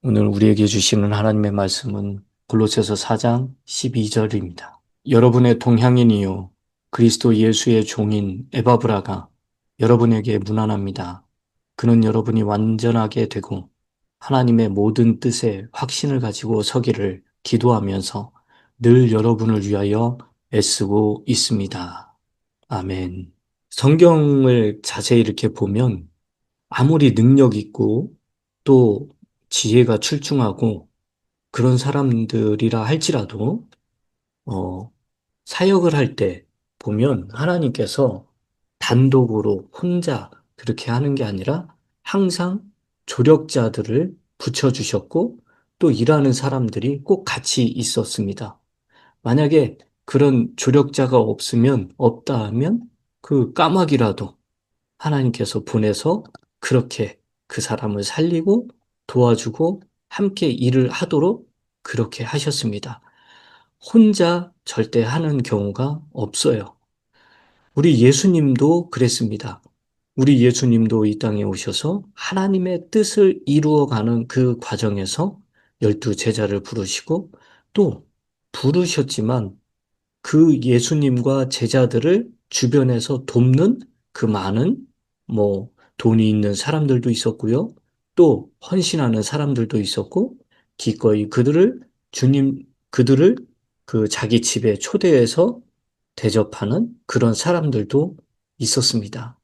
오늘 우리에게 주시는 하나님의 말씀은 골로새서 4장 12절입니다. 여러분의 동향인이요 그리스도 예수의 종인 에바브라가 여러분에게 문안합니다. 그는 여러분이 완전하게 되고 하나님의 모든 뜻에 확신을 가지고 서기를 기도하면서 늘 여러분을 위하여 애쓰고 있습니다. 아멘. 성경을 자세히 이렇게 보면 아무리 능력 있고 또 지혜가 출중하고 그런 사람들이라 할지라도 어, 사역을 할 때 보면 하나님께서 단독으로 혼자 그렇게 하는 게 아니라 항상 조력자들을 붙여주셨고 또 일하는 사람들이 꼭 같이 있었습니다. 만약에 그런 조력자가 없다 하면 그 까마귀라도 하나님께서 보내서 그렇게 그 사람을 살리고 도와주고 함께 일을 하도록 그렇게 하셨습니다. 혼자 절대 하는 경우가 없어요. 우리 예수님도 그랬습니다. 우리 예수님도 이 땅에 오셔서 하나님의 뜻을 이루어가는 그 과정에서 12제자를 부르시고 또 부르셨지만 그 예수님과 제자들을 주변에서 돕는 그 많은 돈이 있는 사람들도 있었고요. 또 헌신하는 사람들도 있었고 기꺼이 그들을 그 자기 집에 초대해서 대접하는 그런 사람들도 있었습니다.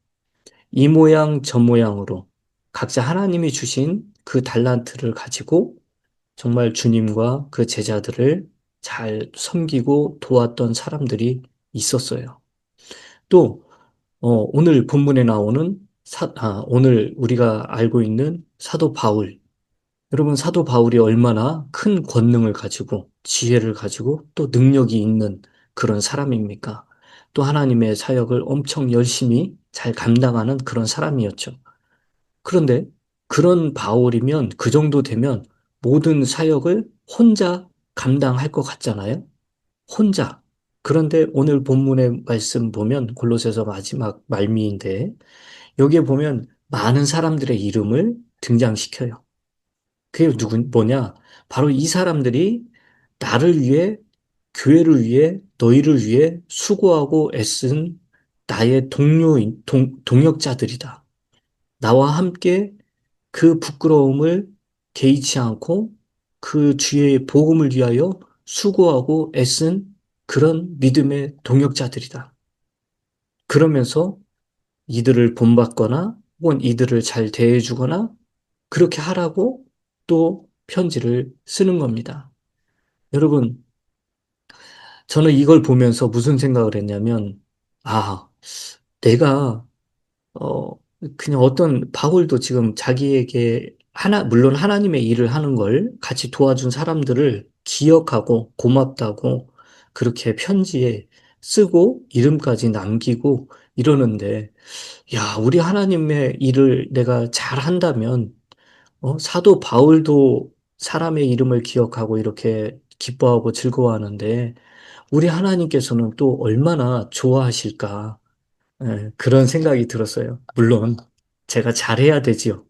이 모양 저 모양으로 각자 하나님이 주신 그 달란트를 가지고 정말 주님과 그 제자들을 잘 섬기고 도왔던 사람들이 있었어요. 또, 오늘 본문에 나오는 오늘 우리가 알고 있는 사도 바울. 여러분, 사도 바울이 얼마나 큰 권능을 가지고, 지혜를 가지고, 또 능력이 있는 그런 사람입니까? 또 하나님의 사역을 엄청 열심히 잘 감당하는 그런 사람이었죠. 그런데 그런 바울이면 그 정도 되면 모든 사역을 혼자 감당할 것 같잖아요? 혼자. 그런데 오늘 본문의 말씀 보면 골로새서 마지막 말미인데 여기에 보면 많은 사람들의 이름을 등장시켜요. 그게 뭐냐? 바로 이 사람들이 나를 위해, 교회를 위해, 너희를 위해 수고하고 애쓴 나의 동역자들이다. 나와 함께 그 부끄러움을 개의치 않고 그 주의 복음을 위하여 수고하고 애쓴 그런 믿음의 동역자들이다. 그러면서 이들을 본받거나 혹은 이들을 잘 대해주거나 그렇게 하라고 또 편지를 쓰는 겁니다. 여러분, 저는 이걸 보면서 무슨 생각을 했냐면, 아, 내가 어, 그냥 어떤 바울도 지금 자기에게 물론 하나님의 일을 하는 걸 같이 도와준 사람들을 기억하고 고맙다고 그렇게 편지에 쓰고 이름까지 남기고 이러는데, 야, 우리 하나님의 일을 내가 잘 한다면, 사도 바울도 사람의 이름을 기억하고 이렇게 기뻐하고 즐거워하는데, 우리 하나님께서는 또 얼마나 좋아하실까? 그런 생각이 들었어요. 물론 제가 잘해야 되지요.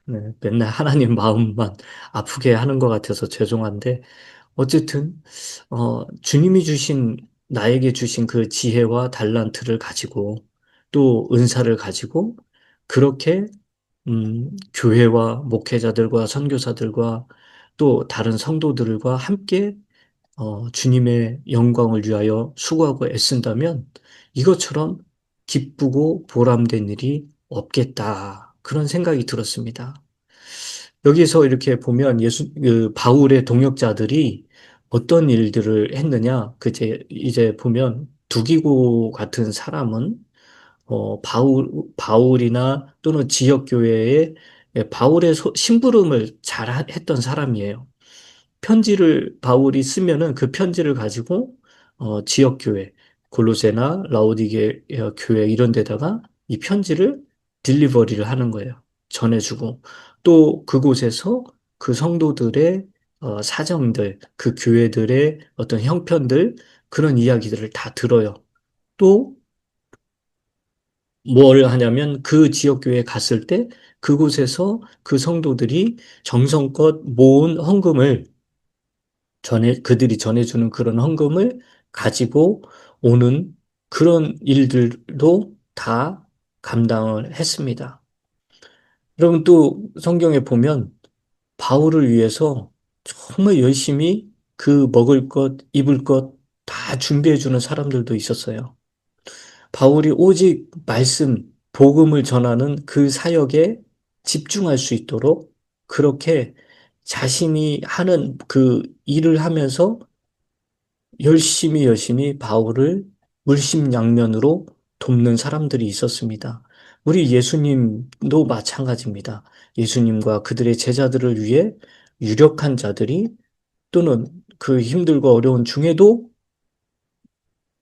네, 맨날 하나님 마음만 아프게 하는 것 같아서 죄송한데 어쨌든 주님이 주신 나에게 주신 그 지혜와 달란트를 가지고 또 은사를 가지고 그렇게 교회와 목회자들과 선교사들과 또 다른 성도들과 함께 주님의 영광을 위하여 수고하고 애쓴다면 이것처럼 기쁘고 보람된 일이 없겠다. 그런 생각이 들었습니다. 여기서 이렇게 보면 바울의 동역자들이 어떤 일들을 했느냐. 이제 보면 두기고 같은 사람은, 바울이나 또는 지역교회에 바울의 심부름을 잘 했던 사람이에요. 편지를 바울이 쓰면은 그 편지를 가지고 지역 교회 골로새나 라오디게 교회 이런 데다가 이 편지를 딜리버리를 하는 거예요. 전해주고 또 그곳에서 그 성도들의 사정들, 그 교회들의 어떤 형편들 그런 이야기들을 다 들어요. 또 뭘 하냐면 그 지역 교회에 갔을 때 그곳에서 그 성도들이 정성껏 모은 헌금을 그들이 전해주는 그런 헌금을 가지고 오는 그런 일들도 다 감당을 했습니다. 여러분 또 성경에 보면 바울을 위해서 정말 열심히 그 먹을 것, 입을 것 다 준비해 주는 사람들도 있었어요. 바울이 오직 말씀, 복음을 전하는 그 사역에 집중할 수 있도록 그렇게 자신이 하는 그 일을 하면서 열심히 바울을 물심양면으로 돕는 사람들이 있었습니다. 우리 예수님도 마찬가지입니다. 예수님과 그들의 제자들을 위해 유력한 자들이 또는 그 힘들고 어려운 중에도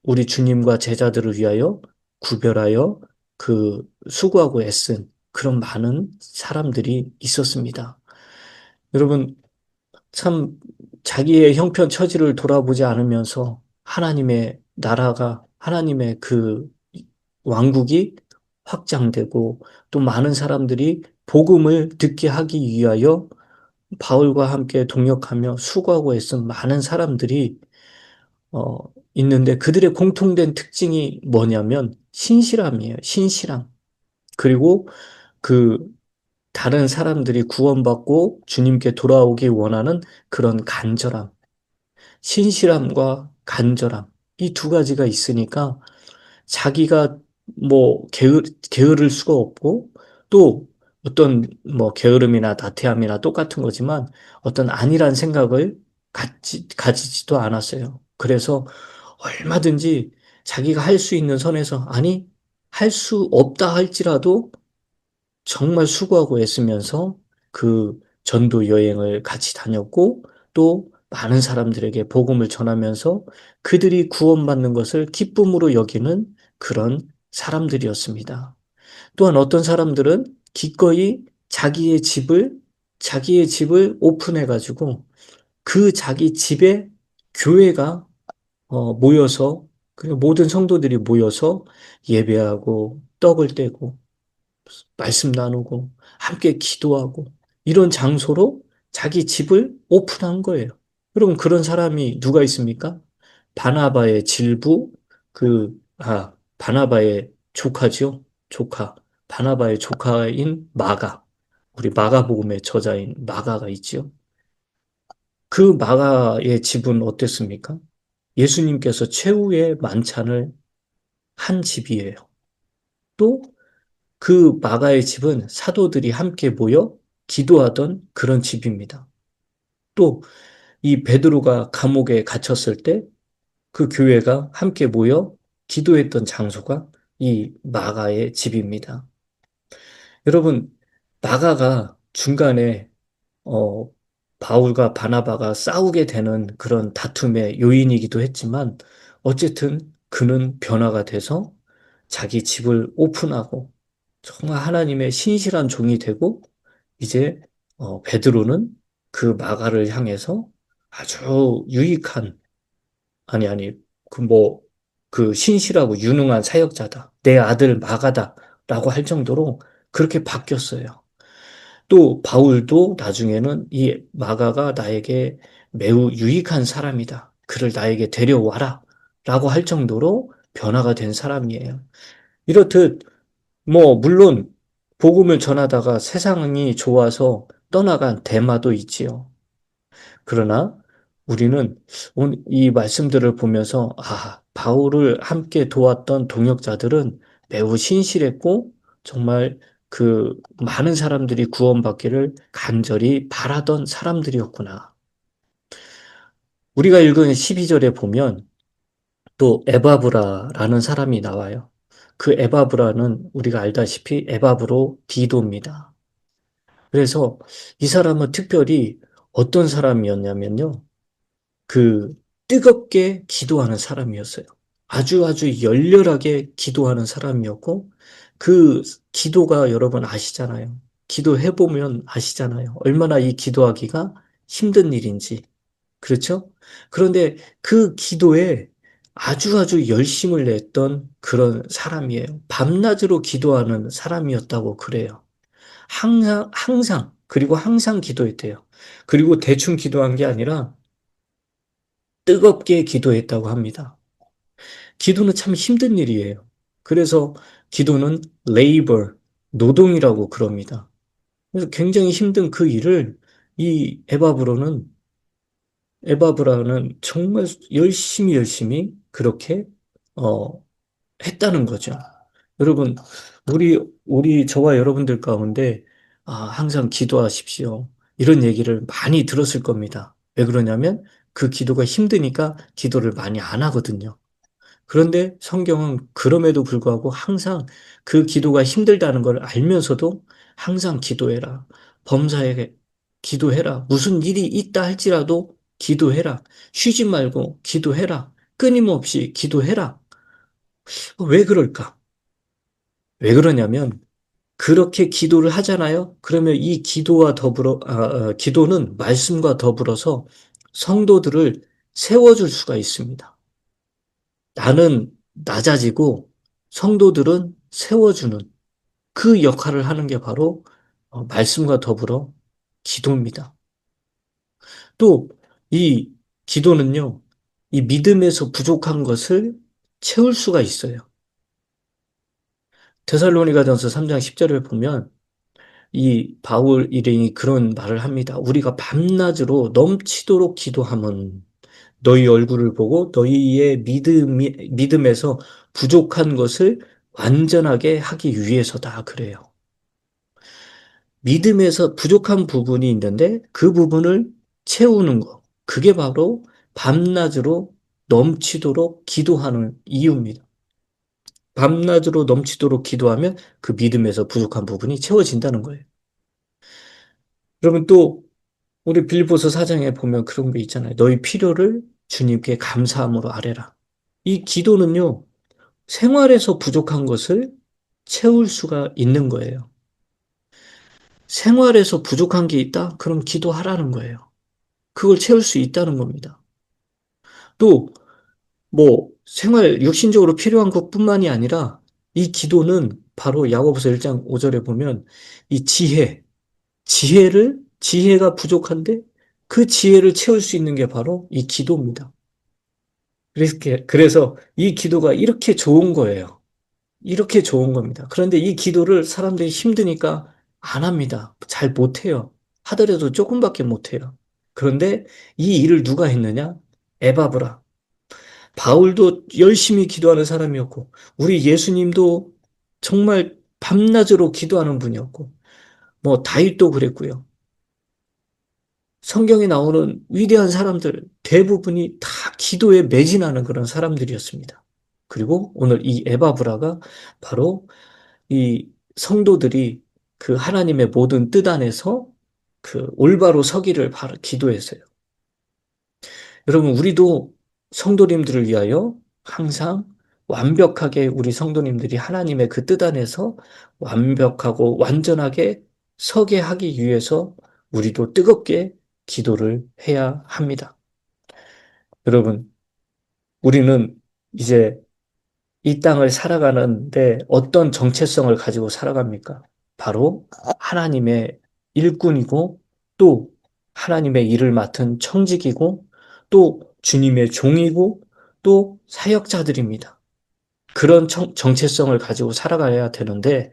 우리 주님과 제자들을 위하여 구별하여 그 수고하고 애쓴 그런 많은 사람들이 있었습니다. 여러분, 참 자기의 형편 처지를 돌아보지 않으면서 하나님의 나라가 하나님의 그 왕국이 확장되고 또 많은 사람들이 복음을 듣게 하기 위하여 바울과 함께 동역하며 수고하고 애쓴 많은 사람들이 어, 있는데 그들의 공통된 특징이 뭐냐면 신실함이에요. 신실함. 그리고 그 다른 사람들이 구원받고 주님께 돌아오기 원하는 그런 간절함. 신실함과 간절함. 이 두 가지가 있으니까 자기가 뭐 게으를 수가 없고 또 어떤 뭐 게으름이나 나태함이나 똑같은 거지만 어떤 안일한 생각을 가지지도 않았어요. 그래서 얼마든지 자기가 할 수 있는 선에서 아니 할 수 없다 할지라도 정말 수고하고 애쓰면서 그 전도 여행을 같이 다녔고 또 많은 사람들에게 복음을 전하면서 그들이 구원받는 것을 기쁨으로 여기는 그런 사람들이었습니다. 또한 어떤 사람들은 기꺼이 자기의 집을 오픈해 가지고 그 자기 집에 교회가 모여서 그리고 모든 성도들이 모여서 예배하고 떡을 떼고 말씀 나누고 함께 기도하고 이런 장소로 자기 집을 오픈한 거예요. 여러분 그런 사람이 누가 있습니까? 바나바의 질부 바나바의 조카죠. 조카. 바나바의 조카인 마가. 우리 마가복음의 저자인 마가가 있지요. 그 마가의 집은 어땠습니까? 예수님께서 최후의 만찬을 한 집이에요. 또 그 마가의 집은 사도들이 함께 모여 기도하던 그런 집입니다. 또 이 베드로가 감옥에 갇혔을 때 그 교회가 함께 모여 기도했던 장소가 이 마가의 집입니다. 여러분, 마가가 중간에 어, 바울과 바나바가 싸우게 되는 그런 다툼의 요인이기도 했지만 어쨌든 그는 변화가 돼서 자기 집을 오픈하고 정말 하나님의 신실한 종이 되고 이제 베드로는 그 마가를 향해서 아주 유익한 아니 그 뭐 그 신실하고 유능한 사역자다. 내 아들 마가다라고 할 정도로 그렇게 바뀌었어요. 또 바울도 나중에는 이 마가가 나에게 매우 유익한 사람이다. 그를 나에게 데려와라. 라고 할 정도로 변화가 된 사람이에요. 이렇듯 뭐 물론 복음을 전하다가 세상이 좋아서 떠나간 대마도 있지요. 그러나 우리는 오늘 이 말씀들을 보면서 바울을 함께 도왔던 동역자들은 매우 신실했고 정말 그 많은 사람들이 구원받기를 간절히 바라던 사람들이었구나. 우리가 읽은 12절에 보면 또 에바브라라는 사람이 나와요. 그 에바브라는 우리가 알다시피 에바브로 디도입니다. 그래서 이 사람은 특별히 어떤 사람이었냐면요. 그 뜨겁게 기도하는 사람이었어요. 아주 열렬하게 기도하는 사람이었고 그 기도가 여러분 아시잖아요. 기도해 보면 아시잖아요. 얼마나 이 기도하기가 힘든 일인지. 그렇죠? 그런데 그 기도에 아주 아주 열심을 냈던 그런 사람이에요. 밤낮으로 기도하는 사람이었다고 그래요. 항상, 그리고 항상 기도했대요. 그리고 대충 기도한 게 아니라 뜨겁게 기도했다고 합니다. 기도는 참 힘든 일이에요. 그래서 기도는 labor, 노동이라고 그럽니다. 그래서 굉장히 힘든 그 일을 이 에바브라는 정말 열심히 그렇게, 어, 했다는 거죠. 여러분, 저와 여러분들 가운데, 항상 기도하십시오. 이런 얘기를 많이 들었을 겁니다. 왜 그러냐면, 그 기도가 힘드니까 기도를 많이 안 하거든요. 그런데 성경은 그럼에도 불구하고 항상 그 기도가 힘들다는 걸 알면서도 항상 기도해라. 범사에 기도해라. 무슨 일이 있다 할지라도 기도해라. 쉬지 말고 기도해라. 끊임없이 기도해라. 왜 그럴까? 왜 그러냐면 그렇게 기도를 하잖아요. 그러면 이 기도는 말씀과 더불어서 성도들을 세워줄 수가 있습니다. 나는 낮아지고 성도들은 세워주는 그 역할을 하는 게 바로 말씀과 더불어 기도입니다. 또 이 기도는요, 이 믿음에서 부족한 것을 채울 수가 있어요. 데살로니가전서 3장 10절을 보면 이 바울 일행이 그런 말을 합니다. 우리가 밤낮으로 넘치도록 기도함은 너희 얼굴을 보고 너희의 믿음에서 부족한 것을 완전하게 하기 위해서다. 그래요. 믿음에서 부족한 부분이 있는데 그 부분을 채우는 것. 그게 바로 밤낮으로 넘치도록 기도하는 이유입니다. 밤낮으로 넘치도록 기도하면 그 믿음에서 부족한 부분이 채워진다는 거예요. 그러면 또 우리 빌립보서 4장에 보면 그런 게 있잖아요. 너희 필요를 주님께 감사함으로 아뢰라. 이 기도는요, 생활에서 부족한 것을 채울 수가 있는 거예요. 생활에서 부족한 게 있다? 그럼 기도하라는 거예요. 그걸 채울 수 있다는 겁니다. 또, 육신적으로 필요한 것뿐만이 아니라 이 기도는 바로 야고보서 1장 5절에 보면 이 지혜가 부족한데 그 지혜를 채울 수 있는 게 바로 이 기도입니다. 그래서 이 기도가 이렇게 좋은 거예요. 이렇게 좋은 겁니다. 그런데 이 기도를 사람들이 힘드니까 안 합니다. 잘 못해요. 하더라도 조금밖에 못해요. 그런데 이 일을 누가 했느냐? 에바브라. 바울도 열심히 기도하는 사람이었고, 우리 예수님도 정말 밤낮으로 기도하는 분이었고, 다윗도 그랬고요. 성경에 나오는 위대한 사람들 대부분이 다 기도에 매진하는 그런 사람들이었습니다. 그리고 오늘 이 에바브라가 바로 이 성도들이 그 하나님의 모든 뜻 안에서 그 올바로 서기를 바로 기도했어요. 여러분, 우리도 성도님들을 위하여 항상 완벽하게 우리 성도님들이 하나님의 그 뜻 안에서 완벽하고 완전하게 서게 하기 위해서 우리도 뜨겁게 기도를 해야 합니다. 여러분, 우리는 이제 이 땅을 살아가는데 어떤 정체성을 가지고 살아갑니까? 바로 하나님의 일꾼이고 또 하나님의 일을 맡은 청직이고 또 주님의 종이고 또 사역자들입니다. 그런 정체성을 가지고 살아가야 되는데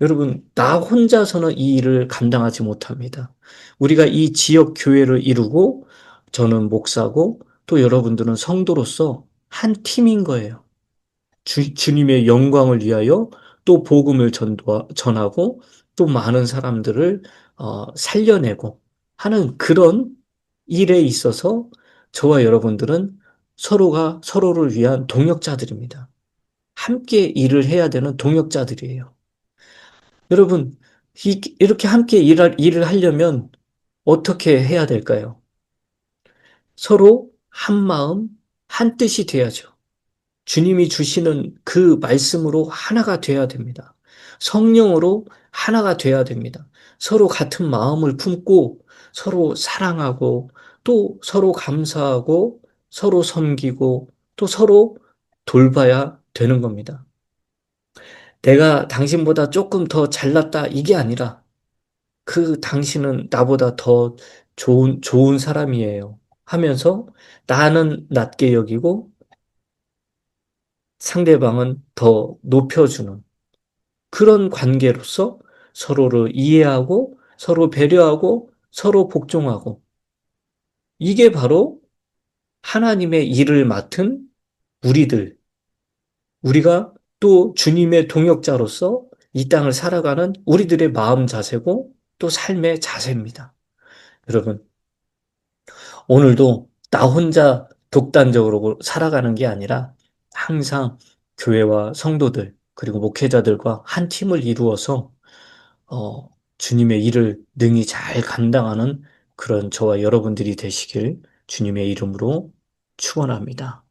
여러분, 나 혼자서는 이 일을 감당하지 못합니다. 우리가 이 지역 교회를 이루고 저는 목사고 또 여러분들은 성도로서 한 팀인 거예요. 주님의 영광을 위하여 또 복음을 전하고 또 많은 사람들을 살려내고 하는 그런 일에 있어서 저와 여러분들은 서로가 서로를 위한 동역자들입니다. 함께 일을 해야 되는 동역자들이에요. 여러분, 이렇게 함께 일을 하려면 어떻게 해야 될까요? 서로 한 마음, 한 뜻이 돼야죠. 주님이 주시는 그 말씀으로 하나가 돼야 됩니다. 성령으로 하나가 돼야 됩니다. 서로 같은 마음을 품고 서로 사랑하고 또 서로 감사하고 서로 섬기고 또 서로 돌봐야 되는 겁니다. 내가 당신보다 조금 더 잘났다 이게 아니라 그 당신은 나보다 더 좋은 사람이에요 하면서 나는 낮게 여기고 상대방은 더 높여주는 그런 관계로서 서로를 이해하고 서로 배려하고 서로 복종하고 이게 바로 하나님의 일을 맡은 우리들, 우리가 또 주님의 동역자로서 이 땅을 살아가는 우리들의 마음 자세고 또 삶의 자세입니다. 여러분, 오늘도 나 혼자 독단적으로 살아가는 게 아니라 항상 교회와 성도들, 그리고 목회자들과 한 팀을 이루어서 주님의 일을 능히 잘 감당하는 그런 저와 여러분들이 되시길 주님의 이름으로 축원합니다.